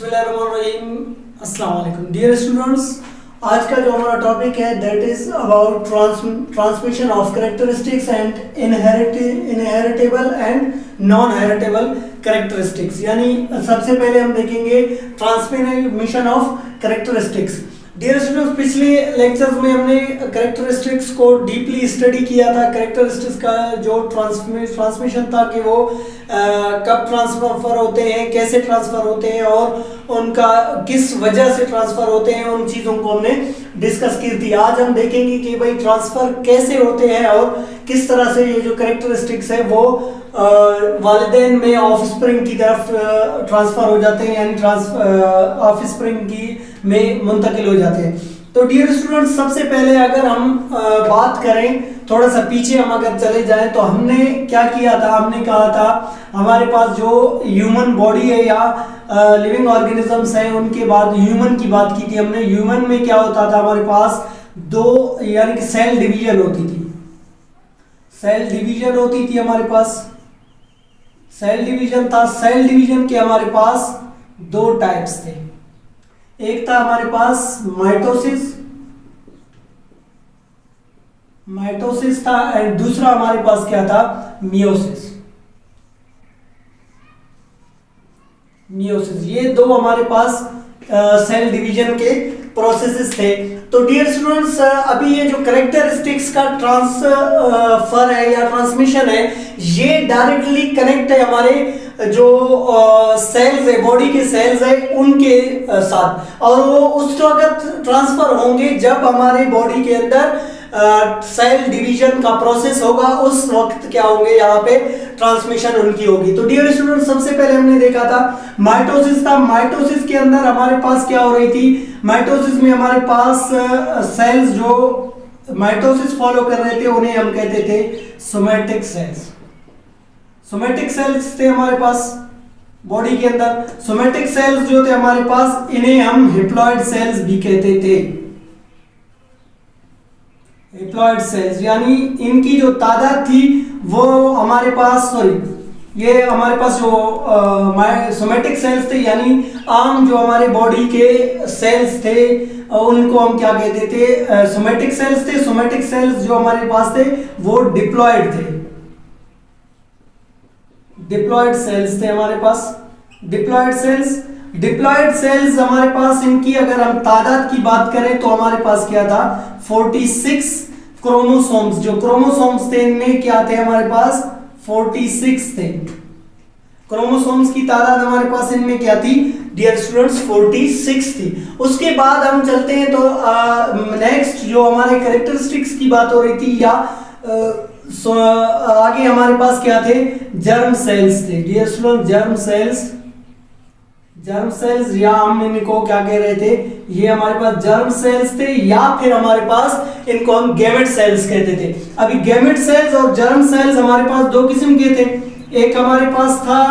बिस्मिल्लाहिर्रहमानिर्रहीम। अस्सलाम वालेकुम डियर स्टूडेंट्स। आज का जो हमारा टॉपिक है that is about transmission of characteristics and inheritable and non heritable characteristics. यानी सबसे पहले हम देखेंगे transmission of characteristics. Dear students, पिछले लेक्चर्स में हमने कैरेक्टरिस्टिक्स को डीपली स्टडी किया था। कैरेक्टरिस्टिक्स का जो ट्रांसमिशन था कि वो कब ट्रांसफर होते हैं, कैसे ट्रांसफर होते हैं और उनका किस वजह से ट्रांसफर होते हैं, उन चीज़ों को हमने डिस्कस की थी। आज हम देखेंगे कि भाई ट्रांसफर कैसे होते हैं और किस तरह से ये जो कैरेक्टरिस्टिक्स है वो वालिदैन में ऑफस्प्रिंग की तरफ ट्रांसफर हो जाते हैं, यानी ऑफस्प्रिंग की में मुंतकिल हो जाते हैं। तो डियर स्टूडेंट्स, सबसे पहले अगर हम बात करें, थोड़ा सा पीछे हम अगर चले जाएं तो हमने क्या किया था। हमने कहा था हमारे पास जो ह्यूमन बॉडी है या लिविंग ऑर्गेनिजम्स हैं, उनके बाद ह्यूमन की बात की थी हमने। ह्यूमन में क्या होता था, हमारे पास दो यानी कि सेल डिवीजन होती थी। सेल डिवीजन होती थी हमारे पास, सेल डिवीजन था। सेल डिवीजन के हमारे पास दो टाइप्स थे। एक था हमारे पास माइटोसिस था एंड दूसरा हमारे पास क्या था, मियोसिस। ये दो हमारे पास सेल डिवीजन के प्रोसेसेस थे। तो डियर स्टूडेंट्स, अभी ये जो कैरेक्टरिस्टिक्स का ट्रांसफर है या ट्रांसमिशन है, ये डायरेक्टली कनेक्ट है हमारे जो सेल्स है, बॉडी के सेल्स है उनके साथ, और वो उस वक्त ट्रांसफर होंगे जब हमारे बॉडी के अंदर सेल डिवीजन का प्रोसेस होगा। उस वक्त क्या होंगे, यहाँ पे ट्रांसमिशन उनकी होगी। तो डियर स्टूडेंट, सबसे पहले हमने देखा था माइटोसिस था। माइटोसिस के अंदर हमारे पास क्या हो रही थी, माइटोसिस में हमारे पास सेल्स जो माइटोसिस फॉलो कर रहे थे उन्हें हम कहते थे सोमैटिक सेल्स। सोमैटिक सेल्स थे हमारे पास बॉडी के अंदर। सोमैटिक सेल्स जो थे हमारे पास, इन्हें हम हैप्लॉइड सेल्स भी कहते थे। हैप्लॉइड सेल्स यानी इनकी जो तादाद थी वो हमारे पास, ये हमारे पास जो सोमैटिक सेल्स थे यानी आम जो हमारे बॉडी के सेल्स थे उनको हम क्या कहते थे, सोमैटिक सेल्स थे। सोमैटिक सेल्स जो हमारे पास थे वो डिप्लॉयड थे। डिप्लॉयड सेल्स थे हमारे पास। डिप्लॉयड सेल्स हमारे पास, इनकी अगर हम तादाद की बात करें तो हमारे पास क्या था, 46 क्रोमोसोम्स। जो क्रोमोसोम्स थे इनमें क्या थे, हमारे पास 46 थे। क्रोमोसोम्स की तादाद हमारे पास इनमें क्या थी डियर स्टूडेंट्स, 46 थी। उसके बाद हम चलते हैं तो नेक्स्ट जो हमारे कैरेक्टरिस्टिक्स की बात हो रही थी या आगे हमारे पास क्या थे, जर्म सेल्स थे। डियर स्टूडेंट, जर्म सेल्स या हम इनको क्या कह रहे थे, ये हमारे पास जर्म सेल्स थे या फिर हमारे पास इनको हम गैमेट सेल्स कहते थे। अभी गैमेट सेल्स और जर्म सेल्स हमारे पास दो किस्म के थे। एक हमारे पास था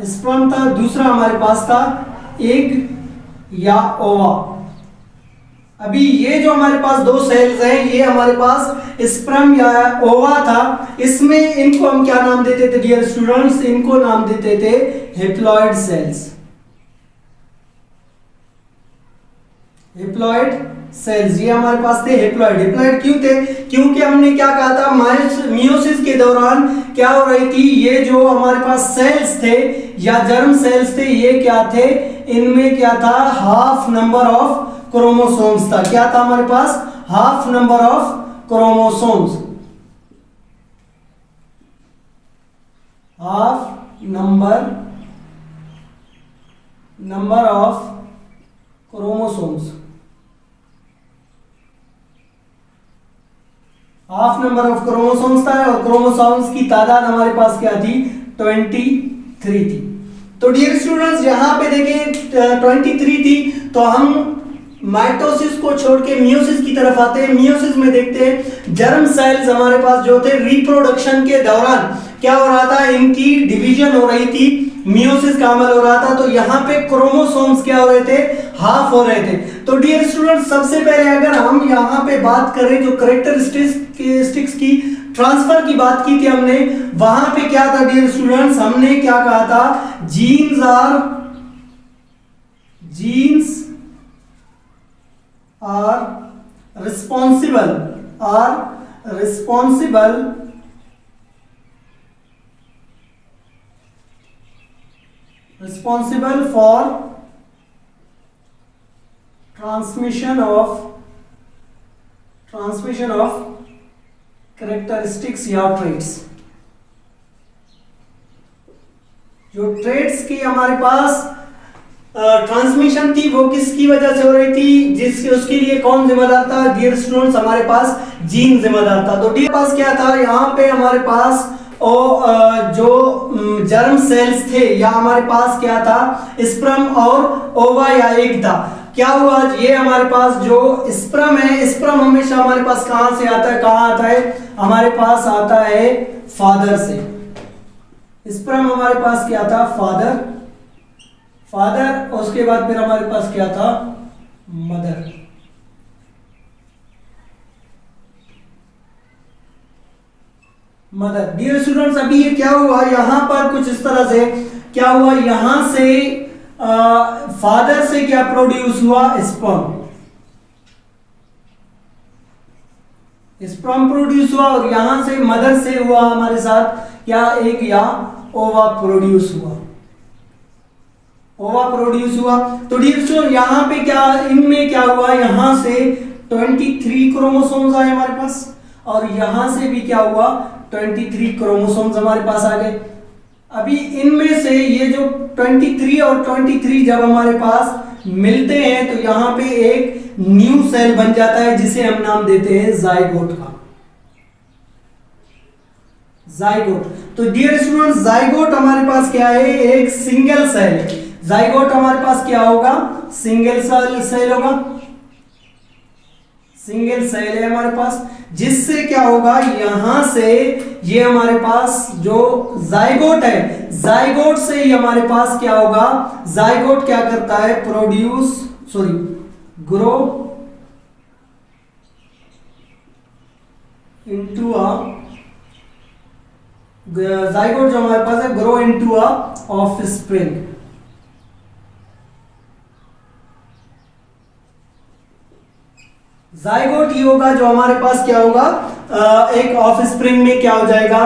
स्पर्म था, दूसरा हमारे पास था एग या ओवा। अभी ये जो हमारे पास दो सेल्स हैं, ये हमारे पास स्पर्म या ओवा था। इसमें इनको हम क्या नाम देते थे डियर स्टूडेंट्स, इनको नाम देते थे हैप्लॉइड सेल्स। हैप्लॉइड सेल्स ये हमारे पास थे हैप्लॉइड क्यों थे, क्योंकि हमने क्या कहा था, मियोसिस के दौरान क्या हो रही थी, ये जो हमारे पास सेल्स थे या जर्म सेल्स थे, ये क्या थे, इनमें क्या था, हाफ नंबर ऑफ क्रोमोसोम्स था। क्या था हमारे पास, half number of chromosomes. Half number of chromosomes. Half number of chromosomes था और क्रोमोसोम्स की तादाद हमारे पास क्या थी, 23 थी। तो डियर स्टूडेंट्स, यहां पे देखें 23 थी। तो हम माइटोसिस को छोड़ के मियोसिस की तरफ आते हैं। मियोसिस में देखते हैं जर्म सेल्स हमारे पास जो थे, रिप्रोडक्शन के दौरान क्या हो रहा था, इनकी डिवीजन हो रही थी मियोसिस का अमल हो रहा था, तो यहाँ पे क्रोमोसोम्स क्या हो रहे थे, हाफ हो रहे थे। तो डियर स्टूडेंट, सबसे पहले अगर हम यहाँ पे बात करें जो करेक्टरिस्टिक्स की ट्रांसफर की बात की थी हमने, वहां पे क्या था डियर स्टूडेंट्स, हमने क्या कहा था, genes are responsible for transmission of characteristics या traits। जो ट्रेड्स की हमारे पास ट्रांसमिशन थी वो किसकी वजह से हो रही थी, जिसके उसके लिए कौन जिम्मेदार था डियर स्टूडेंट्स, हमारे पास जीन जिम्मेदार था। तो डियर पास क्या था, यहाँ पे हमारे पास जो जर्म सेल्स थे या हमारे पास क्या था, स्पर्म और ओवा या एग था। क्या हुआ, ये हमारे पास जो स्पर्म है, स्पर्म हमेशा हमारे पास कहां से आता है, कहां आता है, हमारे पास आता है फादर से। स्पर्म हमारे पास क्या था, फादर, उसके बाद फिर हमारे पास क्या था, मदर। डियर स्टूडेंट्स, अभी ये क्या हुआ, यहां पर कुछ इस तरह से क्या हुआ, यहां से फादर से क्या प्रोड्यूस हुआ, स्पर्म प्रोड्यूस हुआ, और यहां से मदर से हुआ हमारे साथ क्या, एग या ओवा प्रोड्यूस हुआ। तो डियर स्टूडेंट, यहां पे क्या, इनमें क्या हुआ, यहां से 23 क्रोमोसोम्स आए हमारे पास, और यहां से भी क्या हुआ, 23 क्रोमोसोम्स हमारे पास आ गए। अभी इनमें से ये जो 23 और 23 जब हमारे पास मिलते हैं तो यहां पे एक न्यू सेल बन जाता है, जिसे हम नाम देते हैं जाइगोट का। तो डियर स्टूडेंट्स, जाइगोट हमारे पास क्या है, एक सिंगल सेल। जाइगोट हमारे पास क्या होगा, सिंगल सेल होगा, सिंगल सेल है हमारे पास, जिससे क्या होगा, यहां से ये हमारे पास जो जाइगोट है, जाइगोट से ही हमारे पास क्या होगा, जाइगोट क्या करता है, ग्रो इनटू जाइगोट जो हमारे पास है, grow into a offspring. Zygote ही होगा जो हमारे पास क्या होगा, एक ऑफस्प्रिंग में क्या हो जाएगा,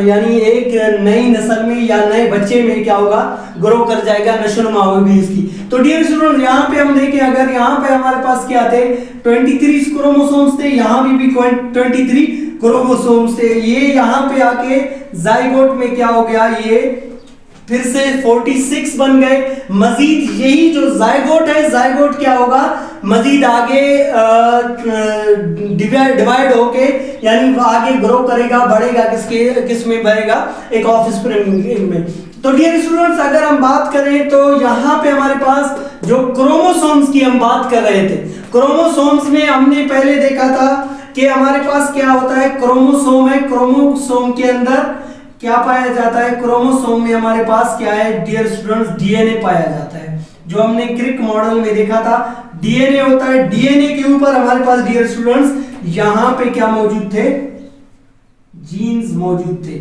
यानी एक नई नस्ल में या नए बच्चे में क्या होगा, ग्रो कर जाएगा, नशोनुमा होगी इसकी। तो डियर स्टूडेंट, यहाँ पे हम देखें, अगर यहाँ पे हमारे पास क्या थे, 23 क्रोमोसोम्स थे, यहाँ भी 23 क्रोमोसोम्स थे, ये यहाँ पे आके जाइगोट में क्या हो गया, ये फिर से 46 बन गए। मजीद यही जो जाइगोट है, जाइगोट क्या होगा, मजीद आगे डिवाइड होके, यानी आगे ग्रो करेगा, बढ़ेगा, किस में बढ़ेगा, एक ऑफस्प्रिंग में। तो डियर स्टूडेंट्स, अगर हम बात करें तो यहाँ पे हमारे पास जो क्रोमोसोम्स की हम बात कर रहे थे, क्रोमोसोम्स में हमने पहले देखा था कि हमारे पास क्या होता है, क्रोमोसोम है, क्रोमोसोम के अंदर क्या पाया जाता है, क्रोमोसोम में हमारे पास क्या है डियर स्टूडेंट्स, डीएनए पाया जाता है, जो हमने क्रिक मॉडल में देखा था, डीएनए होता है। डीएनए के ऊपर हमारे पास डियर स्टूडेंट्स यहां पे क्या मौजूद थे, जीन्स मौजूद थे।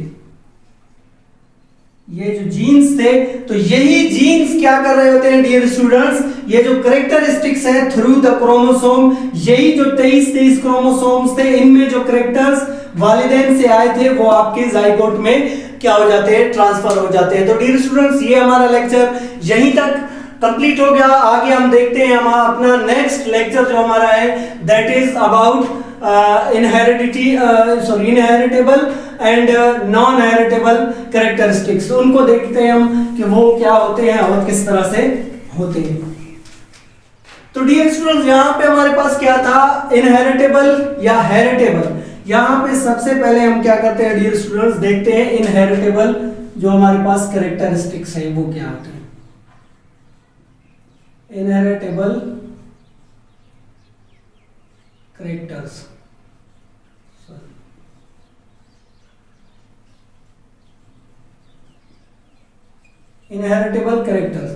ये जो जीन्स थे, तो यही जीन्स क्या कर रहे होते हैं डियर स्टूडेंट्स, ये जो करेक्टरिस्टिक्स है थ्रू द क्रोमोसोम, यही जो 23 क्रोमोसोम्स थे, इनमें जो करेक्टर्स वालिदैन से आए थे वो आपके जाइगोट में क्या हो जाते हैं, ट्रांसफर हो जाते हैं। तो डियर स्टूडेंट्स, ये हमारा लेक्चर यहीं तक कंप्लीट हो गया। आगे हम देखते हैं हमारा अपना नेक्स्ट लेक्चर जो हमारा है, that is about inheritable and non heritable characteristics. उनको देखते हैं हम कि वो क्या होते हैं और किस तरह से होते हैं। तो डियर स्टूडेंट्स, यहाँ पे हमारे पास क्या था, इनहेरिटेबल या हेरिटेबल। यहाँ पे सबसे पहले हम क्या करते हैं डियर स्टूडेंट्स, देखते हैं इनहेरिटेबल जो हमारे पास कैरेक्टरिस्टिक्स है वो क्या होते हैं। Inheritable characters, inheritable characters.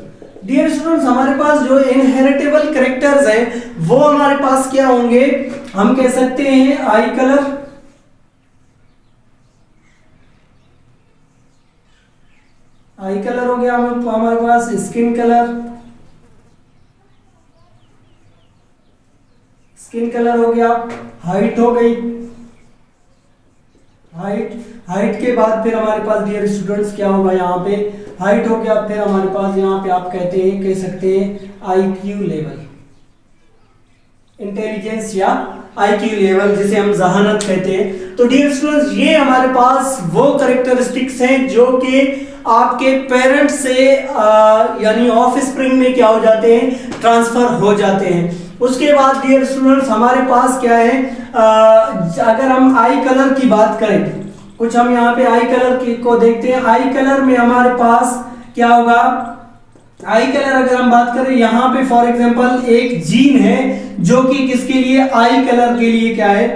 Dear students, हमारे पास जो इनहेरिटेबल कैरेक्टर्स हैं वो हमारे पास क्या होंगे, हम कह सकते हैं आई कलर, आई कलर हो गया हमारे पास, स्किन कलर, स्किन कलर हो गया, हाइट हो गई, हाइट के बाद फिर हमारे पास डियर स्टूडेंट्स क्या होगा, यहाँ पे हाइट हो गया, फिर हमारे पास यहाँ पे आप कह सकते हैं आईक्यू लेवल, इंटेलिजेंस या आईक्यू लेवल जिसे हम जहानत कहते हैं। तो डियर स्टूडेंट्स, ये हमारे पास वो कैरेक्टरिस्टिक्स हैं जो कि आपके पेरेंट्स से यानी ऑफ स्प्रिंग में क्या हो जाते हैं, ट्रांसफर हो जाते हैं। उसके बाद डियर स्टूडेंट्स हमारे पास क्या है, अगर हम आई कलर की बात करें, कुछ हम यहाँ पे आई कलर को देखते हैं। आई कलर में हमारे पास क्या होगा, आई कलर अगर हम बात करें, यहाँ पे फॉर एग्जांपल एक जीन है जो कि किसके लिए, आई कलर के लिए क्या है,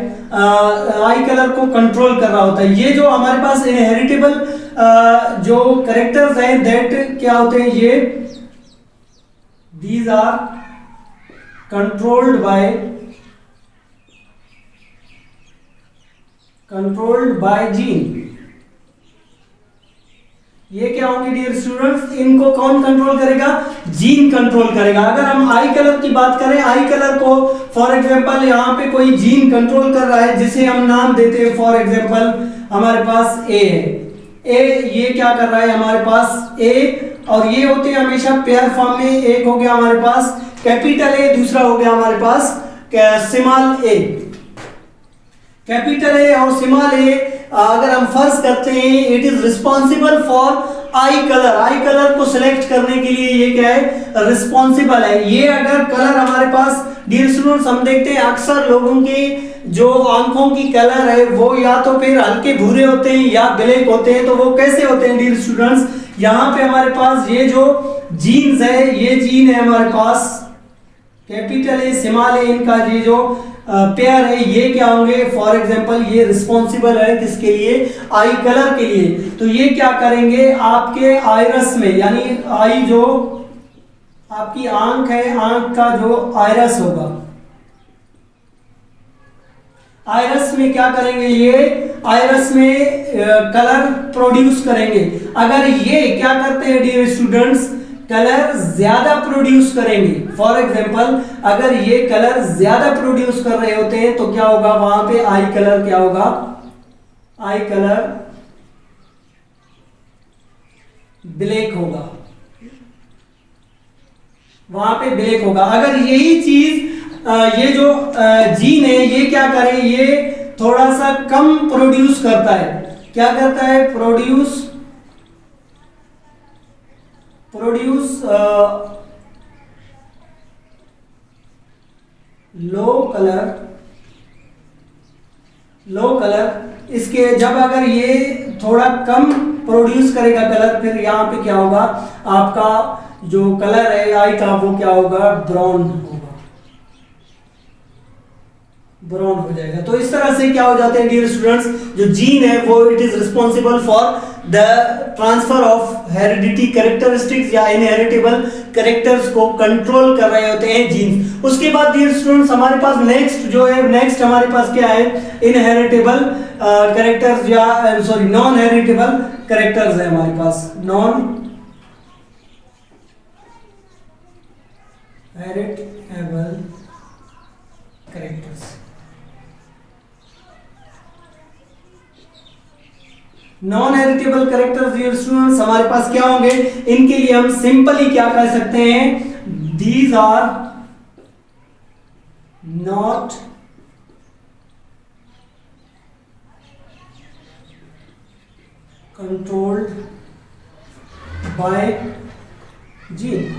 आई कलर को कंट्रोल कर रहा होता है। ये जो हमारे पास इनहेरिटेबल जो कैरेक्टर्स हैं दैट क्या होते हैं, ये these are controlled by gene. ये क्या होंगे डियर स्टूडेंट्स, इनको कौन कंट्रोल करेगा, जीन कंट्रोल करेगा। अगर हम आई कलर की बात करें, आई कलर को फॉर एग्जांपल यहाँ पे कोई जीन कंट्रोल कर रहा है जिसे हम नाम देते हैं, फॉर एग्जांपल हमारे पास ए है, ये क्या कर रहा है हमारे पास ए, और ये होते हैं हमेशा पेयर फॉर्म में। एक हो गया हमारे पास कैपिटल ए, दूसरा हो गया हमारे पास स्मॉल ए। कैपिटल ए और स्मॉल ए अगर हम फर्ज करते हैं, it is responsible for I colour, I colour को सिलेक्ट करने के लिए ये क्या है, रिस्पॉन्सिबल है। ये अगर कलर हमारे पास डियर स्टूडेंट्स हम देखते हैं अक्सर लोगों की जो आंखों की कलर है वो या तो फिर हल्के भूरे होते हैं या ब्लैक होते हैं। तो वो कैसे होते हैं डियर स्टूडेंट्स, यहाँ पे हमारे पास ये जो जीन्स है, ये जीन है हमारे पास कैपिटल ए स्मॉल ए, इनका ये जो पेयर है ये क्या होंगे, फॉर एग्जांपल ये रिस्पॉन्सिबल है किसके लिए, आई कलर के लिए। तो ये क्या करेंगे, आपके आइरस में, यानी आई जो आपकी आंख है, आंख का जो आइरस होगा, आइरस में क्या करेंगे, ये आइरस में कलर प्रोड्यूस करेंगे। अगर ये क्या करते हैं डियर स्टूडेंट्स, कलर ज्यादा प्रोड्यूस करेंगे, फॉर एग्जांपल अगर ये कलर ज्यादा प्रोड्यूस कर रहे होते हैं तो क्या होगा, वहां पे आई कलर क्या होगा, आई कलर ब्लैक होगा, वहां पे ब्लैक होगा। अगर यही चीज ये जो जीन है ये क्या करे, ये थोड़ा सा कम प्रोड्यूस करता है, क्या करता है, प्रोड्यूस लो कलर, इसके जब अगर ये थोड़ा कम प्रोड्यूस करेगा कलर, फिर यहाँ पे क्या होगा, आपका जो कलर है आई का वो क्या होगा, ब्राउन हो जाएगा। तो इस तरह से क्या हो जाते हैं डियर स्टूडेंट्स, जो जीन है वो it is responsible for the transfer of heredity characteristics या इनहेरिटेबल कैरेक्टर्स को कंट्रोल कर रहे होते हैं जीन्स। उसके बाद डियर स्टूडेंट्स हमारे पास नेक्स्ट हमारे पास क्या है, इनहेरिटेबल कैरेक्टर्स या सॉरी नॉन हेरिटेबल कैरेक्टर्स है हमारे पास, non heritable characters. Non heritable characters dear students हमारे पास क्या होंगे, इनके लिए हम सिंपली क्या कह सकते हैं, these are not controlled by gene.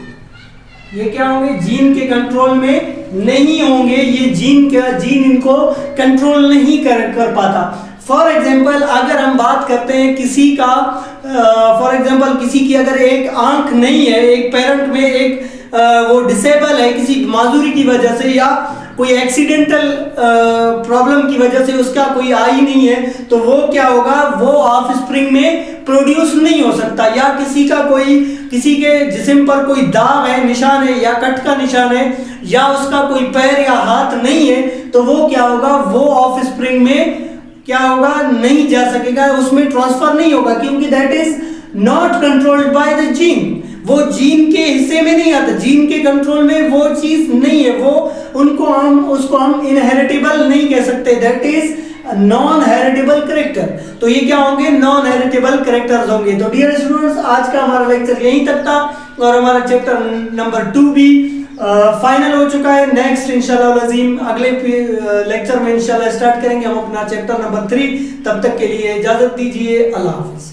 ये क्या होंगे, जीन के कंट्रोल में नहीं होंगे, ये जीन इनको कंट्रोल नहीं कर पाता। फॉर एग्जाम्पल अगर हम बात करते हैं किसी का, फॉर एग्जाम्पल किसी की अगर एक आंख नहीं है, एक पेरेंट में एक वो डिसेबल है किसी माजूरी की वजह से, या कोई एक्सीडेंटल प्रॉब्लम की वजह से उसका कोई आ ही नहीं है, तो वो क्या होगा, वो ऑफस्प्रिंग में प्रोड्यूस नहीं हो सकता। या किसी के जिस्म पर कोई दाग है, निशान है, या कट का निशान है, या उसका कोई पैर या हाथ नहीं है, तो वो क्या होगा, वो ऑफस्प्रिंग में क्या होगा, नहीं जा सकेगा, उसमें ट्रांसफर नहीं होगा, क्योंकि that is not controlled by the gene. वो जीन के हिस्से में नहीं आता, जीन के कंट्रोल में वो चीज नहीं है, वो उसको हम इनहेरिटेबल नहीं कह सकते, that is non heritable character. तो ये क्या होंगे, नॉन हेरिटेबल कैरेक्टर्स होंगे। तो डियर स्टूडेंट्स, आज का हमारा लेक्चर यहीं तक था और हमारा चैप्टर नंबर 2 भी फाइनल हो चुका है। नेक्स्ट इंशाल्लाह अजीम अगले लेक्चर में इंशाल्लाह स्टार्ट करेंगे हम अपना चैप्टर नंबर 3। तब तक के लिए इजाजत दीजिए, अल्लाह हाफिज।